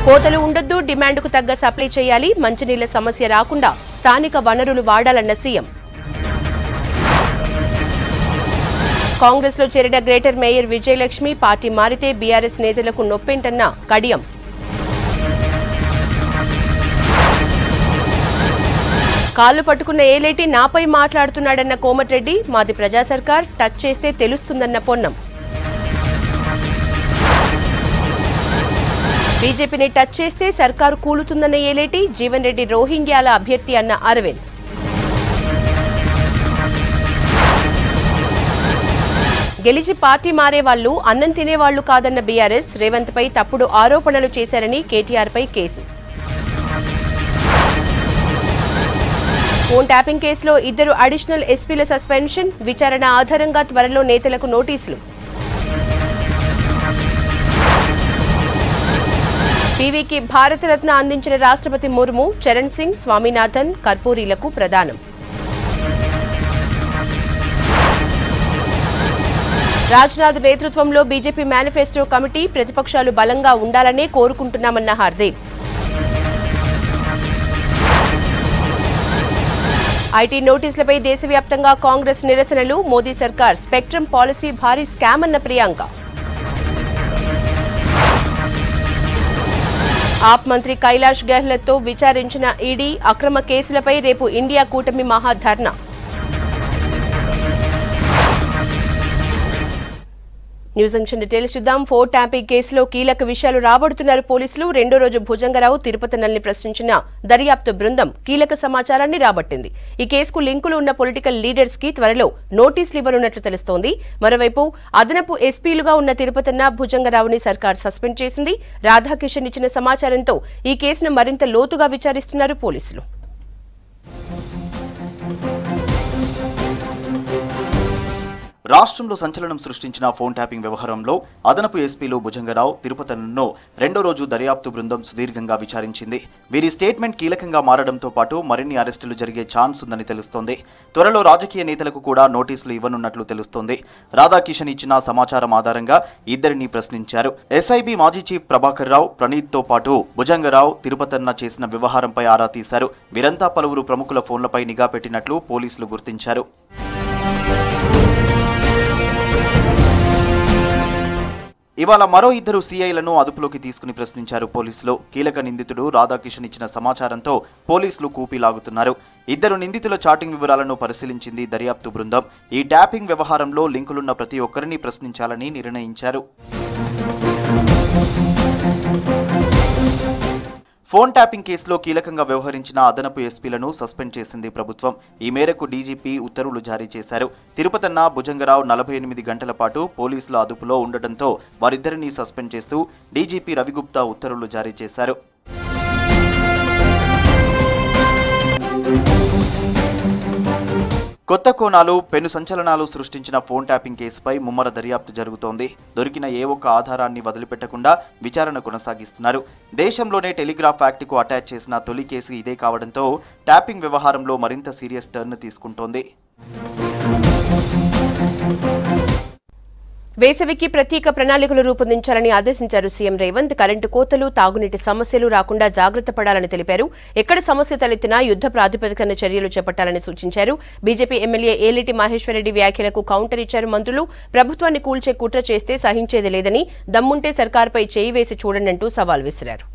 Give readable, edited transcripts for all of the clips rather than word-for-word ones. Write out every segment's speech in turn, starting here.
కోతలు ఉండొద్దు, డిమాండ్కు తగ్గ సప్లై చేయాలి, మంచినీళ్ల సమస్య రాకుండా స్థానిక వనరులు వాడాలన్న సీఎం. కాంగ్రెస్ లో చేరిన గ్రేటర్ మేయర్ విజయలక్ష్మి పార్టీ మారితే బీఆర్ఎస్ నేతలకు నొప్పేంటన్న కడియం. కాళ్లు పట్టుకున్న ఏలేటి నాపై మాట్లాడుతున్నాడన్న కోమటిరెడ్డి, మాది ప్రజా సర్కార్, టచ్ చేస్తే తెలుస్తుందన్న పొన్నం. బీజేపీని టచ్ చేస్తే సర్కారు కూలుతుందన్న ఏలేటి, జీవన్ రెడ్డి రోహింగ్యాల అభ్యర్థి అన్న అరవింద్. గెలిచి పార్టీ మారేవాళ్లు అన్నం తినేవాళ్లు కాదన్న బీఆర్ఎస్, రేవంత్ పై తప్పుడు ఆరోపణలు చేశారని కేటీఆర్ పై కేసు. ఫోన్ ట్యాపింగ్ కేసులో 2 అడిషనల్ ఎస్పీల సస్పెన్షన్, విచారణ ఆధారంగా త్వరలో నేతలకు నోటీసులు. పీవీకి భారతరత్న అందించిన రాష్ట్రపతి ముర్ము, చరణ్ సింగ్, స్వామినాథన్, కర్పూరీలకు ప్రదానం. రాజ్నాథ్ నేతృత్వంలో బీజేపీ మేనిఫెస్టో కమిటీ, ప్రతిపక్షాలు బలంగా ఉండాలనే కోరుకుంటున్నామన్న హార్దీప్. ఐటీ నోటీసులపై దేశవ్యాప్తంగా కాంగ్రెస్ నిరసనలు, మోదీ సర్కార్ స్పెక్ట్రమ్ పాలసీ భారీ స్కామ్ అన్న ప్రియాంక. ఆప్ మంత్రి కైలాష్ గెహ్లత్తో విచారించిన ఈడీ, అక్రమ కేసులపై రేపు ఇండియా కూటమి మహాధర్నా. న్యూస్ జంక్షన్ డీటెయిల్స్ చూద్దాం. ఫోన్ ట్యాంపింగ్ కేసులో కీలక విషయాలు రాబడుతున్నారు పోలీసులు. రెండో రోజు భుజంగరావు, తిరుపతనల్ని ప్రశ్నించిన దర్యాప్తు బృందం కీలక సమాచారాన్ని రాబట్టింది. ఈ కేసుకు లింకులు ఉన్న పొలిటికల్ లీడర్స్ కి త్వరలో నోటీసులు ఇవ్వనున్నట్లు తెలుస్తోంది. మరోవైపు అదనపు ఎస్పీలుగా ఉన్న తిరుపతన్న, భుజంగరావుని సర్కార్ సస్పెండ్ చేసింది. రాధాకిషన్ ఇచ్చిన సమాచారంతో ఈ కేసును మరింత లోతుగా విచారిస్తున్నారు పోలీసులు. రాష్ట్రంలో సంచలనం సృష్టించిన ఫోన్ ట్యాపింగ్ వ్యవహారంలో అదనపు ఎస్పీలు భుజంగరావు, తిరుపతన్నను రెండో రోజు దర్యాప్తు బృందం సుదీర్ఘంగా విచారించింది. వీరి స్టేట్మెంట్ కీలకంగా మారడంతో పాటు మరిన్ని అరెస్టులు జరిగే ఛాన్స్ ఉందని తెలుస్తోంది. త్వరలో రాజకీయ నేతలకు కూడా నోటీసులు ఇవ్వనున్నట్లు తెలుస్తోంది. రాధాకిషన్ ఇచ్చిన సమాచారం ఆధారంగా ఇద్దరిని ప్రశ్నించారు. ఎస్ఐబి మాజీ చీఫ్ ప్రభాకర్ రావు, ప్రణీత్తో పాటు భుజంగరావు, తిరుపతన్న చేసిన వ్యవహారంపై ఆరా తీశారు. వీరంతా పలువురు ప్రముఖుల ఫోన్లపై నిఘా పెట్టినట్లు పోలీసులు గుర్తించారు. ఇవాళ మరో 2 సీఐలను అదుపులోకి తీసుకుని ప్రశ్నించారు పోలీసులు. కీలక నిందితుడు రాధాకిషన్ ఇచ్చిన సమాచారంతో పోలీసులు కూపీలాగుతున్నారు. 2 నిందితుల చాటింగ్ వివరాలను పరిశీలించింది దర్యాప్తు బృందం. ఈ ట్యాపింగ్ వ్యవహారంలో లింకులున్న ప్రతి ఒక్కరిని ప్రశ్నించాలని నిర్ణయించారు. ఫోన్ ట్యాపింగ్ కేసులో కీలకంగా వ్యవహరించిన అదనపు ఎస్పీలను సస్పెండ్ చేసింది ప్రభుత్వం. ఈ మేరకు డీజీపీ ఉత్తర్వులు జారీ చేశారు. తిరుపతన్న, భుజంగరావు 48 గంటల పాటు పోలీసుల అదుపులో ఉండటంతో వారిద్దరినీ సస్పెండ్ చేస్తూ డీజీపీ రవిగుప్తా ఉత్తర్వులు జారీ చేశారు. కొత్త కోణాలు, పెను సంచలనాలు సృష్టించిన ఫోన్ ట్యాపింగ్ కేసుపై ముమ్మర దర్యాప్తు జరుగుతోంది. దొరికిన ఏ ఒక్క ఆధారాన్ని వదిలిపెట్టకుండా విచారణ కొనసాగిస్తున్నారు. దేశంలోనే టెలిగ్రాఫ్ యాక్ట్కు అటాచ్ చేసిన తొలి కేసు ఇదే కావడంతో ట్యాపింగ్ వ్యవహారంలో మరింత సీరియస్ టర్న్ తీసుకుంటోంది. వేసవికి ప్రత్యేక ప్రణాళికలు రూపొందించాలని ఆదేశించారు సీఎం రేవంత్. కరెంటు కోతలు, తాగునీటి సమస్యలు రాకుండా జాగ్రత్త పడాలని తెలిపారు. ఎక్కడ సమస్య తలెత్తినా యుద్ధ ప్రాతిపదికన చర్యలు చేపట్టాలని సూచించారు. బీజేపీ ఎమ్మెల్యే ఏలేటి మహేశ్వరరెడ్డి వ్యాఖ్యలకు కౌంటర్ ఇచ్చారు మంత్రులు. ప్రభుత్వాన్ని కూల్చే కుట్ర చేస్తే సహించేది లేదని, దమ్ముంటే సర్కార్పై చేయి వేసి చూడండంటూ సవాల్ విసిరారు.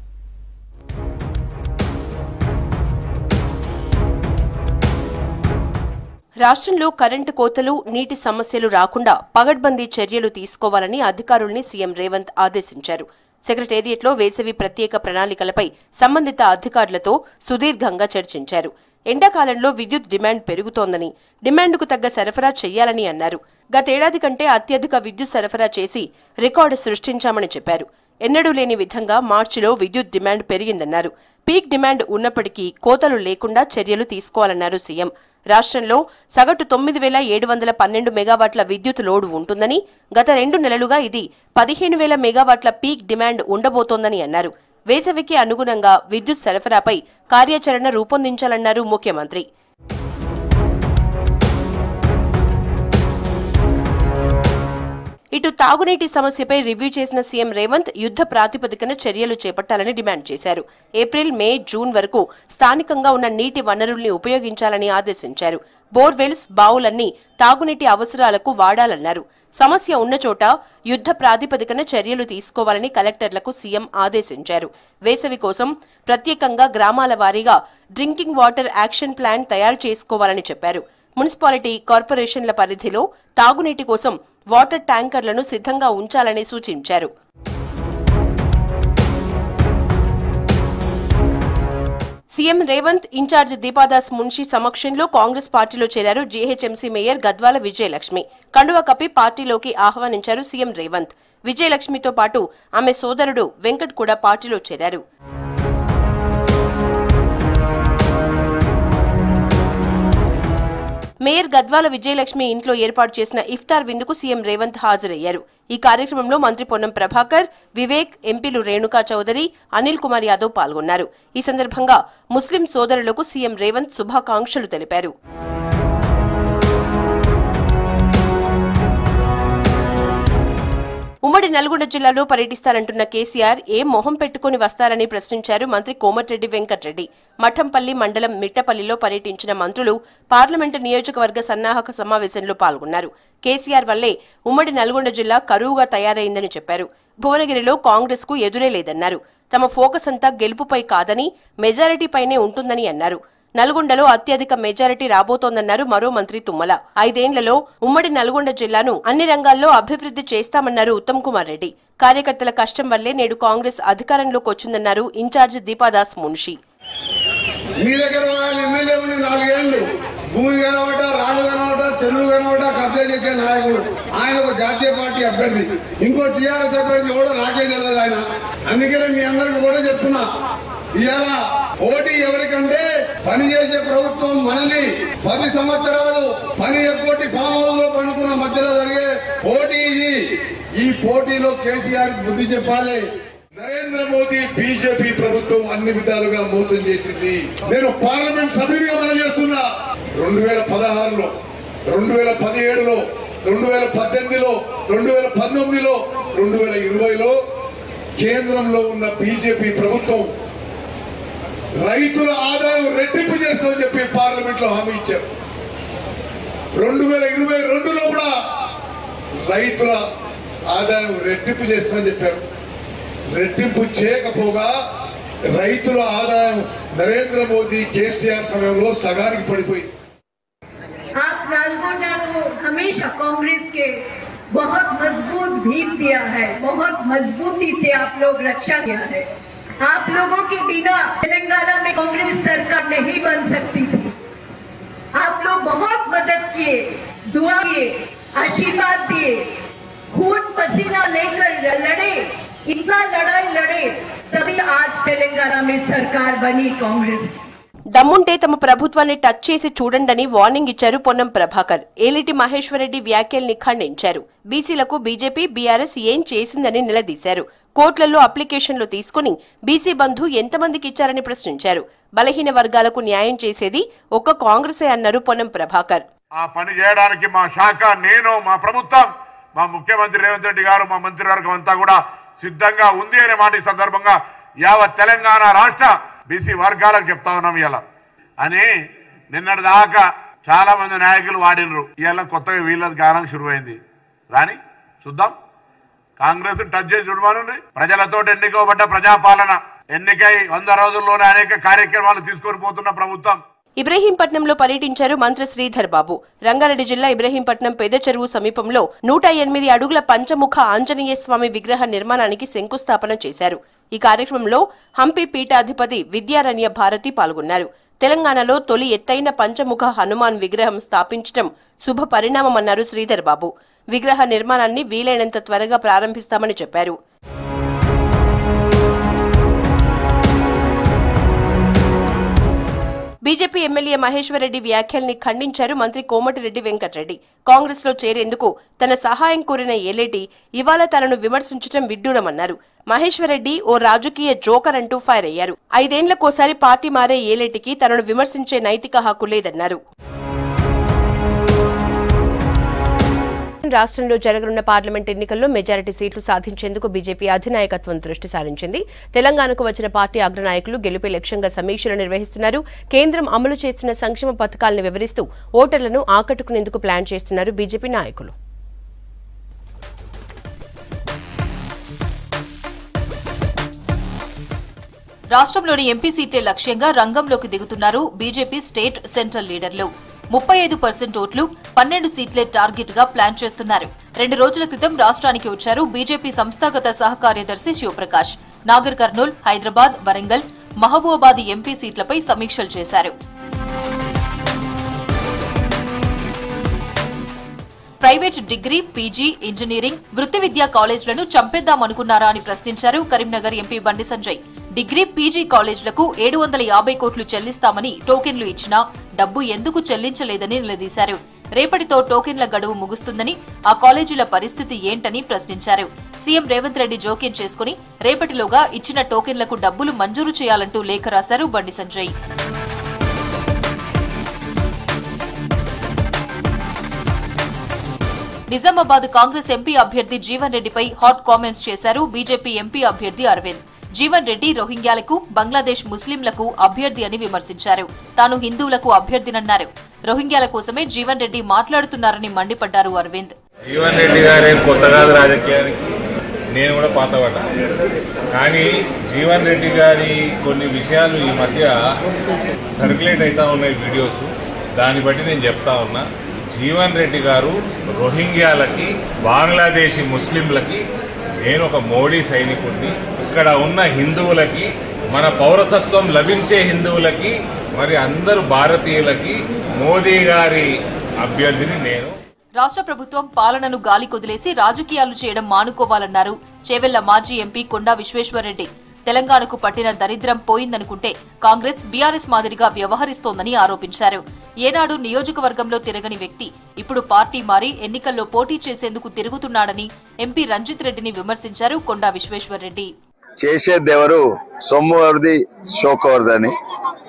రాష్ట్రంలో కరెంటు కోతలు, నీటి సమస్యలు రాకుండా పగడ్బందీ చర్యలు తీసుకోవాలని అధికారుల్ని సీఎం రేవంత్ ఆదేశించారు. సెక్రటేరియట్లో వేసవి ప్రత్యేక ప్రణాళికలపై సంబంధిత అధికారులతో సుదీర్ఘంగా చర్చించారు. ఎండాకాలంలో విద్యుత్ డిమాండ్ పెరుగుతోందని, డిమాండ్కు తగ్గ సరఫరా చేయాలని అన్నారు. గతేడాది కంటే అత్యధిక విద్యుత్ సరఫరా చేసి రికార్డు సృష్టించామని చెప్పారు. ఎన్నడూ లేని విధంగా మార్చిలో విద్యుత్ డిమాండ్ పెరిగిందన్నారు. పీక్ డిమాండ్ ఉన్నప్పటికీ కోతలు లేకుండా చర్యలు తీసుకోవాలన్నారు సీఎం. రాష్ట్రంలో సగటు 9,712 మెగావాట్ల విద్యుత్ లోడు ఉంటుందని, గత 2 నెలలుగా ఇది 15,000 మెగావాట్ల పీక్ డిమాండ్ ఉండబోతోందని అన్నారు. వేసవికి అనుగుణంగా విద్యుత్ సరఫరాపై కార్యాచరణ రూపొందించాలన్నారు ముఖ్యమంత్రి. ఇటు తాగునీటి సమస్యపై రివ్యూ చేసిన సీఎం రేవంత్ యుద్ధ ప్రాతిపదికన చర్యలు చేపట్టాలని డిమాండ్ చేశారు. ఏప్రిల్, మే, జూన్ వరకు స్థానికంగా ఉన్న నీటి వనరుల్ని ఉపయోగించాలని ఆదేశించారు. బోర్వెల్స్, బావులన్నీ తాగునీటి అవసరాలకు వాడాలన్నారు. సమస్య ఉన్న చోట యుద్ధ ప్రాతిపదికన చర్యలు తీసుకోవాలని కలెక్టర్లకు సీఎం ఆదేశించారు. వేసవి కోసం ప్రత్యేకంగా గ్రామాల వారీగా డ్రింకింగ్ వాటర్ యాక్షన్ ప్లాన్ తయారు చేసుకోవాలని చెప్పారు. మున్సిపాలిటీ, కార్పొరేషన్ల పరిధిలో తాగునీటి కోసం వాటర్ ట్యాంకర్లను సిద్ధంగా ఉంచాలని సూచించారు. సీఎం రేవంత్ ఇన్ఛార్జ్ దీపాదాస్ మున్షి సమక్షంలో కాంగ్రెస్ పార్టీలో చేరారు జీహెచ్ఎంసీ మేయర్ గద్వాల విజయలక్ష్మి. కండువా కప్పి పార్టీలోకి ఆహ్వానించారు సీఎం రేవంత్. విజయలక్ష్మితో పాటు ఆమె సోదరుడు వెంకట్ కూడా పార్టీలో చేరారు. మేయర్ గద్వాల విజయలక్ష్మి ఇంట్లో ఏర్పాటు చేసిన ఇఫ్తార్ విందుకు సీఎం రేవంత్ హాజరయ్యారు. ఈ కార్యక్రమంలో మంత్రి పొన్నం ప్రభాకర్, వివేక్, ఎంపీలు రేణుకా చౌదరి, అనిల్ కుమార్ యాదవ్ పాల్గొన్నారు. ఈ సందర్భంగా ముస్లిం సోదరులకు సీఎం రేవంత్ శుభాకాంక్షలు తెలిపారు. ఉమ్మడి నల్గొండ జిల్లాలో పర్యటిస్తారంటున్న కేసీఆర్ ఏ మొహం పెట్టుకుని వస్తారని ప్రశ్నించారు మంత్రి కోమటిరెడ్డి వెంకటరెడ్డి. మఠంపల్లి మండలం మిట్టపల్లిలో పర్యటించిన మంత్రులు పార్లమెంటు నియోజకవర్గ సన్నాహక సమావేశంలో పాల్గొన్నారు. కేసీఆర్ వల్లే ఉమ్మడి నల్గొండ జిల్లా కరువుగా తయారైందని చెప్పారు. భువనగిరిలో కాంగ్రెస్ కు ఎదురే లేదన్నారు. తమ ఫోకస్ అంతా గెలుపుపై కాదని మెజారిటీపైనే ఉంటుందని అన్నారు. నల్గొండలో అత్యధిక మెజారిటీ రాబోతోందన్నారు మరో మంత్రి తుమ్మల. 5 ఏళ్లలో ఉమ్మడి నల్గొండ జిల్లాను అన్ని రంగాల్లో అభివృద్ధి చేస్తామన్నారు ఉత్తమ్ కుమార్ రెడ్డి. కార్యకర్తల కష్టం వల్లే నేడు కాంగ్రెస్ అధికారంలోకి వచ్చిందన్నారు ఇన్ఛార్జ్ దీపాదాస్ మున్షి. భూమి కనబట, రాళ్ళు కనబట, చెరువులు కనబట కబ్జా చేసే నాయకుడు ఆయన ఒక జాతీయ పార్టీ అభ్యర్థి. ఇంకో టీఆర్ఎస్ అభ్యర్థి కూడా నాకే తెలియదు ఆయన. అందుకనే మీ అందరికి కూడా చెప్తున్నా, ఇవాళ పోటీ ఎవరికంటే పనిచేసే ప్రభుత్వం మనది. 10 సంవత్సరాలు పని ఎక్కొట్టి పాములలో పండుకున్న మధ్యలో జరిగే పోటీ ఇది. ఈ పోటీలో కేసీఆర్ బుద్ధి చెప్పాలి. నరేంద్ర మోదీ బీజేపీ ప్రభుత్వం అన్ని విధాలుగా మోసం చేసింది. నేను పార్లమెంట్ సభ్యుడిగా మనం చేస్తున్నా. 2016లో, 2017లో, 2018లో, 2019లో, 2020లో కేంద్రంలో ఉన్న బీజేపీ ప్రభుత్వం రైతుల ఆదాయం రెట్టింపు చేస్తామని చెప్పి పార్లమెంట్ లో హామీ ఇచ్చారు. 2022లో కూడా రైతుల ఆదాయం రెట్టింపు చేస్తామని చెప్పారు. రెట్టింపు చేయకపోగా రైతుల ఆదాయం నరేంద్ర మోదీ కేసీఆర్ సమయంలో సగానికి పడిపోయింది. आप नालगोंडा को हमेशा कांग्रेस के बहुत मजबूत भीम दिया है, बहुत मजबूती से आप लोग रक्षा किया है. आप लोगों के बिना तेलंगाना में कांग्रेस सरकार नहीं बन सकती थी. आप लोग बहुत मदद किए, दुआ किए, आशीर्वाद दिए, खून पसीना लेकर लड़े, इतना लड़ाई लड़े, तभी आज तेलंगाना में सरकार बनी कांग्रेस. దమ్ముంటే తమ ప్రభుత్వాన్ని టచ్ చేసి చూడండని వార్నింగ్ ఇచ్చారు పొన్నం ప్రభాకర్. ఏలిటి మహేశ్వరరెడ్డి వ్యాఖ్యల్ని ఖండించారు. బీసీలకు బీజేపీ, బీఆర్ఎస్ ఏం చేసిందని నిలదీశారు. కోర్టులలో అప్లికేషన్లు తీసుకుని బీసీ బంధు ఎంతమందికి ఇచ్చారని ప్రశ్నించారు. బలహీన వర్గాలకు న్యాయం చేసేది ఒక్క కాంగ్రెసే అన్నారు పొన్నం ప్రభాకర్. ఆ పని చేయడానికి మా శాఖ, నేను, మా ప్రభుత్వం, మా ముఖ్యమంత్రి రేవంత్ రెడ్డి గారు, మా మంత్రివర్గం అంతా కూడా సిద్ధంగా ఉంది అనే మాట ఈ సందర్భంగా యావత్ తెలంగాణ రాష్ట్ర బీసీ వర్గాలకు చెప్తా ఉన్నాం. ఇలా అని నిన్నటి దాకా చాలా మంది నాయకులు వాడినరు. ఇవాళ కొత్తగా వీళ్ళ గానం శురువైంది. రాని చూద్దాం. కాంగ్రెస్ టచ్ చేసి చూడమని ప్రజలతో ఎన్నికబడ్డ ప్రజాపాలన, ఎన్నికై 100 రోజుల్లోనే అనేక కార్యక్రమాలు తీసుకొని పోతున్న ప్రభుత్వం. ఇబ్రహీంపట్నంలో పర్యటించారు మంత్రి శ్రీధర్ బాబు. రంగారెడ్డి జిల్లా ఇబ్రహీంపట్నం పెద్ద చెరువు సమీపంలో 108 అడుగుల పంచముఖ ఆంజనేయ స్వామి విగ్రహ నిర్మాణానికి శంకుస్థాపన చేశారు. ఈ కార్యక్రమంలో హంపి పీఠాధిపతి విద్యారణ్య భారతి పాల్గొన్నారు. తెలంగాణలో తొలి ఎత్తైన పంచముఖ హనుమాన్ విగ్రహం స్థాపించడం శుభ పరిణామమన్నారు శ్రీధర్ బాబు. విగ్రహ నిర్మాణాన్ని వీలైనంత త్వరగా ప్రారంభిస్తామని చెప్పారు. బీజేపీ ఎమ్మెల్యే మహేశ్వరరెడ్డి వ్యాఖ్యల్ని ఖండించారు మంత్రి కోమటిరెడ్డి వెంకటరెడ్డి. కాంగ్రెస్ లో చేరేందుకు తన సహాయం కోరిన ఏలేటి ఇవాళ తనను విమర్శించడం విడ్డూరమన్నారు. మహేశ్వరరెడ్డి ఓ రాజకీయ జోకర్ అంటూ ఫైర్ అయ్యారు. 5 ఏళ్లకోసారి పార్టీ మారే ఏలేటికి తనను విమర్శించే నైతిక హక్కు లేదన్నారు. రాష్ట్రంలో జరగనున్న పార్లమెంట్ ఎన్నికల్లో మెజారిటీ సీట్లు సాధించేందుకు బీజేపీ అధినాయకత్వం దృష్టి సారించింది. తెలంగాణకు వచ్చిన పార్టీ అగ్రనాయకులు గెలుపే లక్ష్యంగా సమీక్షలు నిర్వహిస్తున్నారు. కేంద్రం అమలు చేస్తున్న సంక్షేమ పథకాలను వివరిస్తూ ఓటర్లను ఆకట్టుకునేందుకు ప్లాన్ చేస్తున్నారు బీజేపీ నాయకులు. రాష్ట్రంలోని ఎంపీ సీట్లే లక్ష్యంగా రంగంలోకి దిగుతున్నారు బీజేపీ స్టేట్ సెంట్రల్ లీడర్లు. 35% ఓట్లు, 12 సీట్లే టార్గెట్ గా ప్లాన్ చేస్తున్నారు. 2 రోజుల క్రితం రాష్ట్రానికి వచ్చారు బీజేపీ సంస్థాగత సహకార్యదర్శి శివప్రకాష్. నాగర్ కర్నూల్, హైదరాబాద్, వరంగల్, మహబూబాబాద్ ఎంపీ సీట్లపై సమీక్షలు చేశారు. ప్రైవేట్ డిగ్రీ, పీజీ, ఇంజనీరింగ్, వృత్తి విద్యా కాలేజీలను చంపేద్దామనుకున్నారా అని ప్రశ్నించారు Karimnagar MP Bandi Sanjay. Degree, PG కాలేజీలకు 750 కోట్లు చెల్లిస్తామని టోకెన్లు ఇచ్చినా డబ్బు ఎందుకు చెల్లించలేదని నిలదీశారు. రేపటితో టోకెన్ల గడువు ముగుస్తుందని, ఆ కాలేజీల పరిస్థితి ఏంటని ప్రశ్నించారు. సీఎం రేవంత్ రెడ్డి జోక్యం చేసుకుని రేపటిలోగా ఇచ్చిన టోకెన్లకు డబ్బులు మంజూరు చేయాలంటూ లేఖ రాశారు బండి సంజయ్. నిజామాబాద్ కాంగ్రెస్ ఎంపీ అభ్యర్థి జీవన్ రెడ్డిపై హాట్ కామెంట్స్ చేశారు బీజేపీ ఎంపీ అభ్యర్థి అరవింద్. జీవన్ రెడ్డి రోహింగ్యాలకు, బంగ్లాదేశ్ ముస్లింలకు అభ్యర్థి అని విమర్శించారు. తాను హిందువులకు అభ్యర్థినన్నారు. రోహింగ్యాల కోసమే జీవన్ రెడ్డి మాట్లాడుతున్నారని మండిపడ్డారు అరవింద్. జీవన్ రెడ్డి గారే కొత్త కాదు రాజకీయానికి, నేను కూడా పాతపడ్డా. కానీ జీవన్ రెడ్డి గారి కొన్ని విషయాలు ఈ మధ్య సర్క్యులేట్ అవుతా ఉన్నాయి వీడియోస్. దాన్ని బట్టి నేను చెప్తా ఉన్నా, జీవన్ రెడ్డి గారు రోహింగ్యాలకి, బంగ్లాదేశీ ముస్లింలకి నేను ఒక మోడీ సైనికుడిని, ఇక్కడ ఉన్న హిందువులకి, మన పౌరసత్వం లభించే హిందువులకి, మరి అందరు భారతీయులకి మోదీ గారి అభ్యర్థిని నేను. రాష్ట్ర ప్రభుత్వం పాలనను గాలి కొదిలేసి రాజకీయాలు చేయడం మానుకోవాలన్నారు చేవెళ్ల మాజీ ఎంపీ కొండా విశ్వేశ్వర్రెడ్డి. తెలంగాణకు పట్టిన దరిద్రం పోయిందనుకుంటే కాంగ్రెస్, బీఆర్ఎస్ మాదిరిగా వ్యవహరిస్తోందని ఆరోపించారు. ఏనాడు నియోజకవర్గంలో తిరగని వ్యక్తి ఇప్పుడు పార్టీ మారి ఎన్నికల్లో పోటీ చేసేందుకు తిరుగుతున్నాడని ఎంపీ రంజిత్ రెడ్డిని విమర్శించారు కొండా విశ్వేశ్వర్రెడ్డి. చేసేదెవరు, సొమ్ము ఎవరిది, షోకవర్దని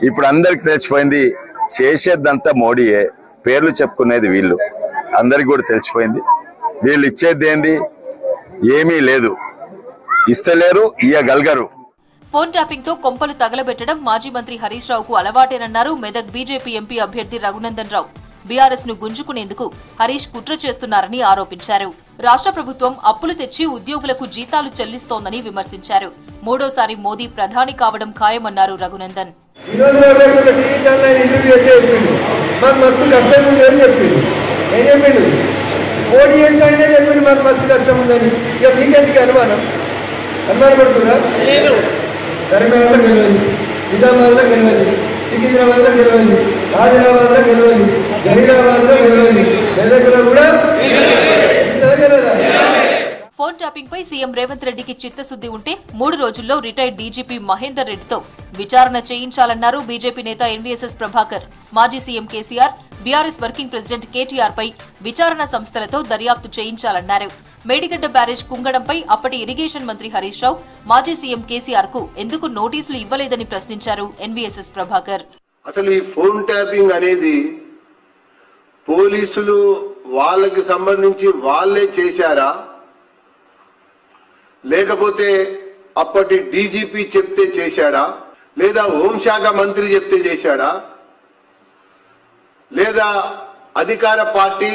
ఇప్పుడు అందరికి తెలిసిపోయింది. చేసేదంతా మోడీయే, పేర్లు చెప్పుకునేది వీళ్ళు. అందరికి కూడా తెలిసిపోయింది. వీళ్ళు ఇచ్చేది ఏంది, ఏమీ లేదు, ఇస్తలేరు, ఇయ్యగలగరు. ఫోన్ ట్యాపింగ్ తో కొంపలు తగలబెట్టడం మాజీ మంత్రి హరీష్ రావుకు అలవాటేనన్నారు మెదక్ బీజేపీ ఎంపీ అభ్యర్థి రఘునందన్ రావు. బీఆర్ఎస్ ను గుంజుకునేందుకు హరీష్ కుట్ర చేస్తున్నారని ఆరోపించారు. రాష్ట్ర ప్రభుత్వం అప్పులు తెచ్చి ఉద్యోగులకు జీతాలు చెల్లిస్తోందని విమర్శించారు. మూడోసారి మోదీ ప్రధాని కావడం ఖాయమన్నారు రఘునందన్. కరీంనగర్లో గెలవాలి, నిజామాబాద్లో గెలవాలి, సికింద్రాబాద్లో గెలవాలి, ఆదిలాబాద్లో గెలవాలి, జహీరాబాద్లో గెలవాలి, మెదక్లో కూడా ఫోన్ ట్యాపింగ్ పై సీఎం రేవంత్ రెడ్డికి చిత్తశుద్ది ఉంటే 3 రోజుల్లో రిటైర్డ్ డీజీపీ మహేందర్ రెడ్డితో విచారణ చేయించాలన్నారు బీజేపీ నేత ఎన్వీఎస్ఎస్ ప్రభాకర్. మాజీ CM KCR, BRS working president KTR పై విచారణ సంస్థలతో దర్యాప్తు చేయించాలన్నారు. మేడిగడ్డ బ్యారేజ్ కుంగడంపై అప్పటి ఇరిగేషన్ మంత్రి హరీష్ రావు మాజీ సీఎం కేసీఆర్ కు ఎందుకు నోటీసులు ఇవ్వలేదని ప్రశ్నించారు ఎన్వీఎస్ఎస్ ప్రభాకర్. అసలు ఈ ఫోన్ ట్యాపింగ్ అనేది పోలీసులు వాళ్ళకి సంబంధించి వాళ్ళే చేశారా, లేకపోతే అప్పటి డీజీపీ చెప్తే చేశాడా, లేదా హోంశాఖ మంత్రి చెప్తే చేశాడా, లేదా అధికార పార్టీ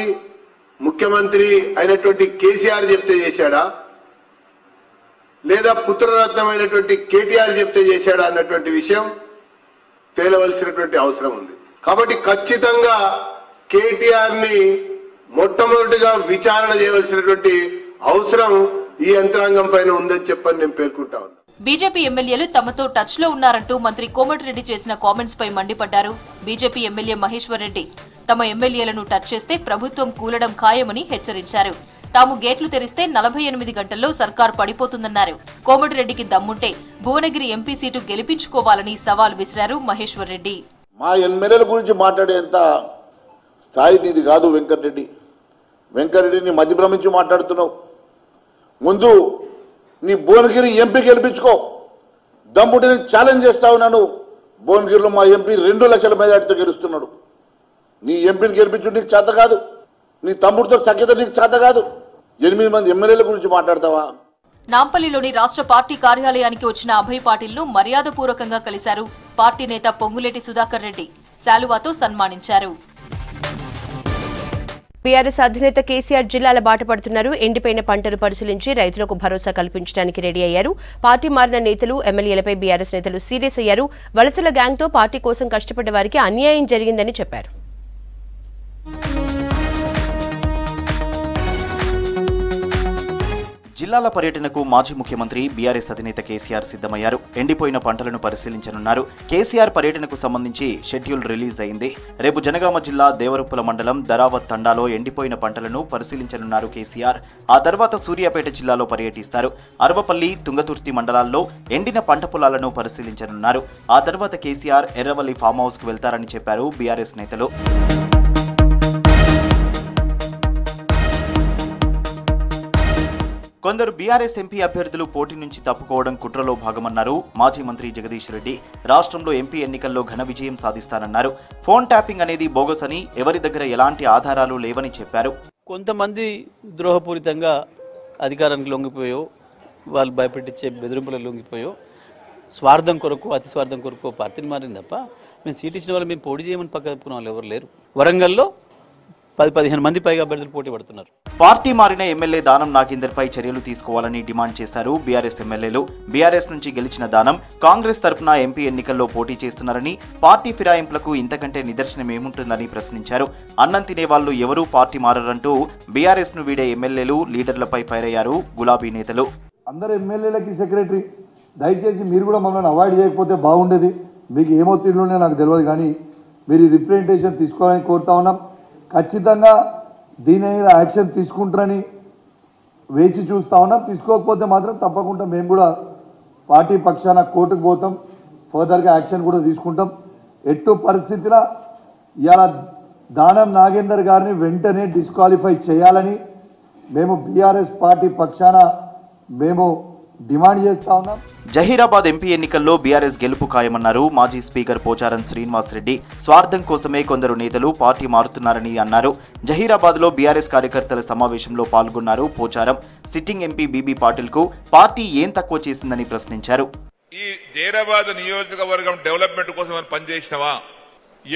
ముఖ్యమంత్రి అయినటువంటి కేసీఆర్ చెప్తే చేశాడా, లేదా పుత్రరత్నమైనటువంటి కేటీఆర్ చెప్తే చేశాడా అన్నటువంటి విషయం తేలవలసినటువంటి అవసరం ఉంది. కాబట్టి ఖచ్చితంగా కేటీఆర్ ని మొట్టమొదటిగా విచారణ చేయవలసినటువంటి అవసరం ఈ యంత్రాంగం పైన ఉందని చెప్పని నేను పేర్కొంటా ఉన్నా. బీజేపీ ఎమ్మెల్యేలు తమతో టచ్ లో ఉన్నారంటూ మంత్రి కోమటిరెడ్డి చేసిన కామెంట్స్ పై మండిపడ్డారు బీజేపీ ఎమ్మెల్యే మహేశ్వర్ రెడ్డి. తమ ఎమ్మెల్యేలను టచ్ చేస్తే ప్రభుత్వం కూలడం ఖాయమని హెచ్చరించారు. తాము గేట్లు తెరిస్తే 48 గంటల్లో సర్కార్ పడిపోతుందన్నారు. కోమటిరెడ్డికి దమ్ముంటే భువనగిరి ఎంపీ సీటు గెలిపించుకోవాలని సవాల్ విసిరారు మహేశ్వర్ రెడ్డి. మా ఎమ్మెల్యేల గురించి మాట్లాడేంత స్థాయి నీది కాదు వెంకటరెడ్డి. వెంకటరెడ్డిని మధ్యభ్రమించి మాట్లాడుతున్నావు. ముందు నీ భువనగిరి ఎంపీ గెలిపించుకో. దమ్ముంటే నేను ఛాలెంజ్ చేస్తా ఉన్నాను. భువనగిరిలో మా ఎంపీ 2 లక్షల మెజార్టీతో గెలుస్తున్నాడు. నీ ఎంపీని గెలిపించు నీకు చేత కాదు. నీ తమ్ముడితో సఖ్యత నీకు చేత కాదు. 8 మంది ఎమ్మెల్యేల గురించి మాట్లాడతావా? నాంపల్లిలోని రాష్ట్ర పార్టీ కార్యాలయానికి వచ్చిన అభయ్ పాటిల్ను మర్యాదపూర్వకంగా కలిశారు పార్టీ నేత పొంగులేటి సుధాకర్ రెడ్డి. శాలువాతో సన్మానించారు. బీఆర్ఎస్ అధినేత కేసీఆర్ జిల్లాల బాట పడుతున్నారు. ఎండిపోయిన పంటలు పరిశీలించి రైతులకు భరోసా కల్పించడానికి రెడీ అయ్యారు. పార్టీ మారిన నేతలు, ఎమ్మెల్యేలపై బీఆర్ఎస్ నేతలు సీరియస్ అయ్యారు. వలసల గ్యాంగ్తో పార్టీ కోసం కష్టపడ్డ వారికి అన్యాయం జరిగిందని చెప్పారు. జిల్లాల పర్యటనకు మాజీ ముఖ్యమంత్రి బీఆర్ఎస్ అధినేత కేసీఆర్ సిద్ధమయ్యారు. ఎండిపోయిన పంటలను పరిశీలించనున్నారు. కేసీఆర్ పర్యటనకు సంబంధించి షెడ్యూల్ రిలీజ్ అయింది. రేపు జనగామ జిల్లా దేవరుప్పుల మండలం దరావత్ తండాలో ఎండిపోయిన పంటలను పరిశీలించనున్నారు కేసీఆర్. ఆ తర్వాత సూర్యాపేట జిల్లాలో పర్యటిస్తారు. అరవపల్లి, తుంగతుర్తి మండలాల్లో ఎండిన పంట పొలాలను పరిశీలించనున్నారు. ఆ తర్వాత కేసీఆర్ ఎర్రవల్లి ఫామ్ హౌస్ కు వెళ్తారని చెప్పారు బీఆర్ఎస్ నేతలు. కొందరు బీఆర్ఎస్ ఎంపీ అభ్యర్థులు పోటీ నుంచి తప్పుకోవడం కుట్రలో భాగమన్నారు మాజీ మంత్రి జగదీష్ రెడ్డి. రాష్ట్రంలో ఎంపీ ఎన్నికల్లో ఘన విజయం సాధిస్తానన్నారు. ఫోన్ ట్యాపింగ్ అనేది బోగస్ అని, ఎవరి దగ్గర ఎలాంటి ఆధారాలు లేవని చెప్పారు. కొంతమంది ద్రోహపూరితంగా అధికారానికి లొంగిపోయో, వాళ్ళు భయపెట్టించే బెదిరింపులకు లొంగిపోయో, స్వార్థం కొరకు, అతి స్వార్థం కొరకు పార్టీని మారింది తప్ప మేము సీట్ ఇచ్చిన వాళ్ళు మేము పోటీ చేయమని పక్క చెప్పుకున్న వాళ్ళు ఎవరు లేరు. వరంగల్లో 10-15 మంది పైగా అభ్యర్థులు పోటీ పడుతున్నారు. పార్టీ మారిన ఎమ్మెల్యే దానం నాగేందర్పై చర్యలు తీసుకోవాలని డిమాండ్ చేశారు బీఆర్ఎస్ ఎమ్మెల్యేలు. బీఆర్ఎస్ నుంచి గెలిచిన దానం కాంగ్రెస్ తరఫున ఎంపీ ఎన్నికల్లో పోటీ చేస్తున్నారని, పార్టీ ఫిరాయింపులకు ఇంతకంటే నిదర్శనం ఏముంటుందని ప్రశ్నించారు. అన్నం తినే వాళ్ళు ఎవరూ పార్టీ మారరంటూ బీఆర్ఎస్ ను వీడే ఎమ్మెల్యేలు, లీడర్లపై ఫైర్ అయ్యారు గులాబీ నేతలు. అందరు ఎమ్మెల్యేలకి సెక్రటరీ, దయచేసి మీరు కూడా మమ్మల్ని అవాయిడ్ చేయకపోతే బాగుండేది. మీకు ఏమో తీరులోనే నాకు తెలియదు, కానీ మీరు రిప్రజెంటేషన్ తీసుకోవాలని కోరుతా ఉన్నాం. ఖచ్చితంగా దీని మీద యాక్షన్ తీసుకుంటారని వేచి చూస్తూ ఉన్నాం. తీసుకోకపోతే మాత్రం తప్పకుండా మేము కూడా పార్టీ పక్షాన కోర్టుకు పోతాం, ఫర్దర్గా యాక్షన్ కూడా తీసుకుంటాం. ఎట్టు పరిస్థితిలో ఇవాళ దానం నాగేందర్ గారిని వెంటనే డిస్క్వాలిఫై చేయాలని మేము బీఆర్ఎస్ పార్టీ పక్షాన మేము డిమాండ్ చేస్తా ఉన్నాం. జహీరాబాద్ ఎంపీ ఎన్నికల్లో బీఆర్ఎస్ గెలుపు ఖాయమన్నారు మాజీ స్పీకర్ పోచారం శ్రీనివాస్ రెడ్డి. స్వార్థం కోసమే కొందరు నేతలు పార్టీ మారుతున్నారని అన్నారు. జహీరాబాద్లో బీఆర్ఎస్ కార్యకర్తల సమావేశంలో పాల్గొన్నారు Pocharam. Sitting MP BB Patil కు పార్టీ ఏం తక్కువ చేసిందని ప్రశ్నించారు. ఈ జహీరాబాద్ నియోజకవర్గం డెవలప్మెంట్ కోసం పనిచేసినవా?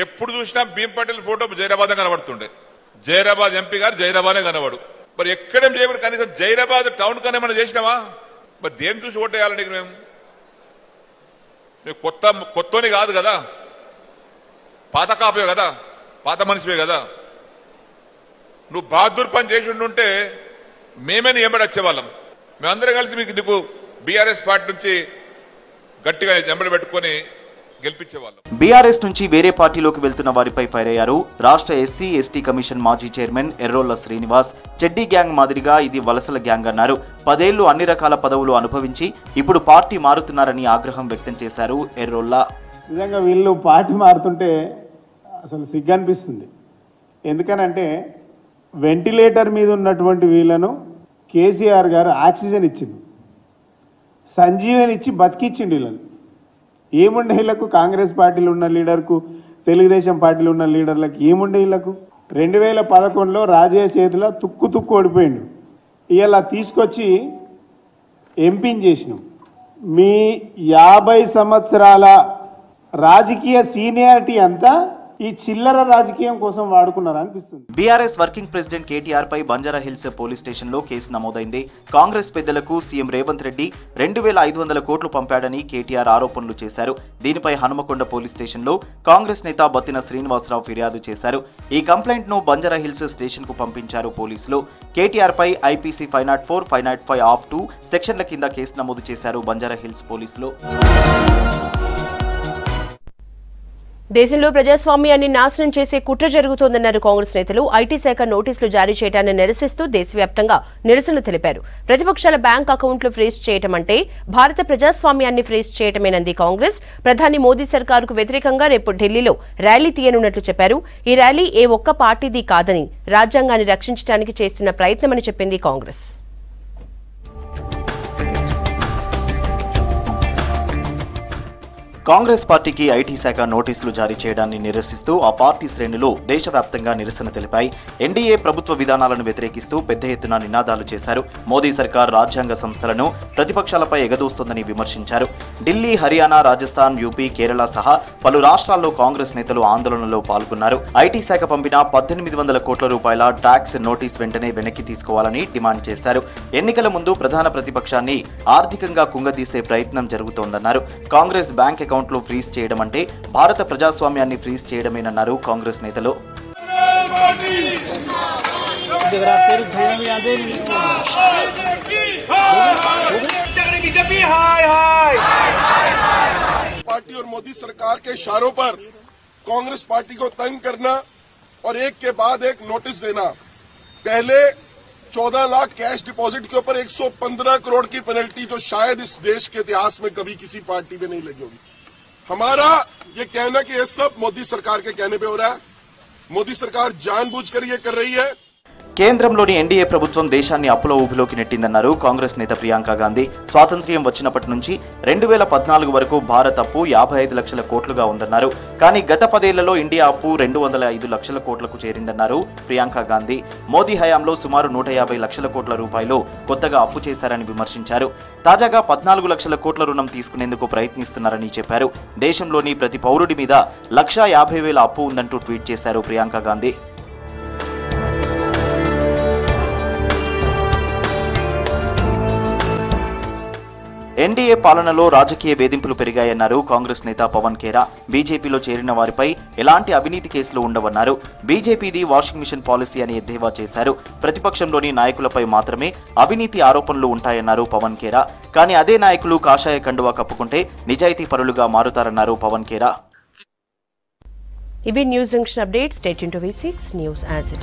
ఎప్పుడు చూసినా భీమ్ పటేల్ ఫోటో జహీరాబాద్ కనబడుతుండే. జహీరాబాద్ ఎంపీ గారు జహీరాబాదే కనబడు. మరి ఎక్కడేం చేయకూడదు, కనీసం జహీరాబాద్ టౌన్ కన్నా ఏమైనా చేసినావా? మరి దేని చూసి ఓటేయాలండి? మేము కొత్తని కాదు కదా, పాత కాపే కదా, పాత మనిషివే కదా. నువ్వు బహదూర్ పని చేసి ఉంటే మేమే ఎంబడి వచ్చేవాళ్ళం. మేమందరం కలిసి నీకు బీఆర్ఎస్ పార్టీ నుంచి గట్టిగా ఎంబడి పెట్టుకుని గెలిపించేవాళ్ళం. బీఆర్ఎస్ నుంచి వేరే పార్టీలోకి వెళ్తున్న వారిపై ఫైర్ అయ్యారు రాష్ట్ర ఎస్సీ ఎస్టీ కమిషన్ మాజీ చైర్మన్ ఎర్రోళ్ల శ్రీనివాస్. చెడ్డీ గ్యాంగ్ మాదిరిగా ఇది వలసల గ్యాంగ్ అన్నారు. 10 ఏళ్లు అన్ని రకాల పదవులు అనుభవించి ఇప్పుడు పార్టీ మారుతున్నారని ఆగ్రహం వ్యక్తం చేశారు ఎర్రోళ్ల. నిజంగా వీళ్ళు పార్టీ మారుతుంటే అసలు సిగ్గు అనిపిస్తుంది. ఎందుకనంటే వెంటిలేటర్ మీద ఉన్నటువంటి వీళ్ళను కేసీఆర్ గారు ఆక్సిజన్ ఇచ్చిండు, సంజీవని ఇచ్చి బతికిచ్చిండు. వీళ్ళని ఏముండే వీళ్ళకు? కాంగ్రెస్ పార్టీలో ఉన్న లీడర్కు, తెలుగుదేశం పార్టీలో ఉన్న లీడర్లకు ఏముండే వీళ్ళకు? 2011లో రాజయ్య చేతిలో తుక్కు ఓడిపోయిండు. ఇలా తీసుకొచ్చి ఎంపీని చేసినాం. మీ 50 సంవత్సరాల రాజకీయ సీనియారిటీ అంతా ఈ చిల్లర రాజకీయం కోసం వాడుకున్నారు అనిపిస్తుంది. బీఆర్ఎస్ వర్కింగ్ ప్రెసిడెంట్ కేటీఆర్ పై బంజారా హిల్స్ పోలీస్ స్టేషన్ లో కేసు నమోదైంది. కాంగ్రెస్ పెద్దలకు సీఎం రేవంత్ రెడ్డి 2500 కోట్లు పంపాడని కేటీఆర్ ఆరోపణలు చేశారు. దీనిపై హనుమకొండ పోలీస్ స్టేషన్ లో కాంగ్రెస్ నేత బత్తిన శ్రీనివాసరావు ఫిర్యాదు చేశారు. ఈ కంప్లైంట్ ను బంజారా హిల్స్ స్టేషన్ కు పంపించారు పోలీసులు. కేటీఆర్ పై ఐపీసీ 504, 505 ఆఫ్ 2 సెక్షన్ల కింద కేసు నమోదు చేశారు బంజారా హిల్స్ పోలీసులు. దేశంలో ప్రజాస్వామ్యాన్ని నాశనం చేసే కుట్ర జరుగుతోందన్నారు కాంగ్రెస్ నేతలు. ఐటీ శాఖ నోటీసులు జారీ చేయడాన్ని నిరసిస్తూ దేశవ్యాప్తంగా నిరసనలు తెలిపారు. ప్రతిపక్షాల బ్యాంక్ అకౌంట్లు ఫ్రీజ్ చేయటం అంటే భారత ప్రజాస్వామ్యాన్ని ఫ్రీజ్ చేయటమేనంది కాంగ్రెస్. ప్రధాని మోదీ సర్కారుకు వ్యతిరేకంగా రేపు ఢిల్లీలో ర్యాలీ తీయనున్నట్లు చెప్పారు. ఈ ర్యాలీ ఏ ఒక్క పార్టీది కాదని, రాజ్యాంగాన్ని రక్షించడానికి చేస్తున్న ప్రయత్నమని చెప్పింది కాంగ్రెస్. కాంగ్రెస్ పార్టీకి ఐటీ శాఖ నోటీసులు జారీ చేయడాన్ని నిరసిస్తూ ఆ పార్టీ శ్రేణులు దేశవ్యాప్తంగా నిరసన తెలిపాయి. ఎన్డీఏ ప్రభుత్వ విధానాలను వ్యతిరేకిస్తూ పెద్ద ఎత్తున నినాదాలు చేశారు. మోదీ సర్కార్ రాజ్యాంగ సంస్థలను ప్రతిపక్షాలపై ఎగదోస్తోందని విమర్శించారు. ఢిల్లీ, హర్యానా, రాజస్థాన్, యూపీ, కేరళ సహా పలు రాష్ట్రాల్లో కాంగ్రెస్ నేతలు ఆందోళనలో పాల్గొన్నారు. ఐటీ శాఖ పంపిన 1800 కోట్ల రూపాయల ట్యాక్స్ నోటీస్ వెంటనే వెనక్కి తీసుకోవాలని డిమాండ్ చేశారు. ఎన్నికల ముందు ప్రధాన ప్రతిపక్షాన్ని ఆర్థికంగా కుంగదీసే ప్రయత్నం జరుగుతోందన్నారు. కాంగ్రెస్ బ్యాంక్ అకౌంట్లు ఫ్రీజ్ చేయడం అంటే భారత ప్రజాస్వామ్యాన్ని ఫ్రీజ్ చేయడమేనన్నారు కాంగ్రెస్ నేతలు. पार्टी और मोदी सरकार के इशारों पर कांग्रेस पार्टी को तंग करना और एक के बाद एक नोटिस देना। पहले 14 लाख कैश डिपॉजिट के ऊपर 115 करोड़ की पेनल्टी, जो शायद इस देश के इतिहास में कभी किसी पार्टी में नहीं लगी होगी। हमारा ये कहना कि ये सब मोदी सरकार के कहने पे हो रहा है। मोदी सरकार जानबूझकर ये कर रही है। కేంద్రంలోని ఎన్డీఏ ప్రభుత్వం దేశాన్ని అప్పుల ఊబిలోకి నెట్టిందన్నారు కాంగ్రెస్ నేత ప్రియాంక గాంధీ. స్వాతంత్ర్యం వచ్చినప్పటి నుంచి 2014 వరకు భారత్ అప్పు 55 లక్షల కోట్లుగా ఉందన్నారు. కానీ గత 10 ఏళ్లలో ఇండియా అప్పు 205 లక్షల కోట్లకు చేరిందన్నారు ప్రియాంక గాంధీ. మోదీ హయాంలో సుమారు 150 లక్షల కోట్ల రూపాయలు కొత్తగా అప్పు చేశారని విమర్శించారు. తాజాగా 14 లక్షల కోట్ల రుణం తీసుకునేందుకు ప్రయత్నిస్తున్నారని చెప్పారు. దేశంలోని ప్రతి పౌరుడి మీద 1,50,000 అప్పు ఉందంటూ ట్వీట్ చేశారు ప్రియాంక గాంధీ. ఎన్డీఏ పాలనలో రాజకీయ వేధింపులు పెరిగాయన్నారు కాంగ్రెస్ నేత పవన్ ఖేరా. బీజేపీలో చేరిన వారిపై ఎలాంటి అవినీతి కేసులు ఉండవన్నారు. బీజేపీది వాషింగ్ మిషన్ పాలసీ అని ఎద్దేవా చేశారు. ప్రతిపక్షంలోని నాయకులపై మాత్రమే అవినీతి ఆరోపణలు ఉంటాయన్నారు పవన్ ఖేరా. కానీ అదే నాయకులు కాషాయ కండువా కప్పుకుంటే నిజాయితీ పరులుగా మారుతారన్నారు పవన్ ఖేరా. ఇవి news junction updates. Stay tuned to V6 news as it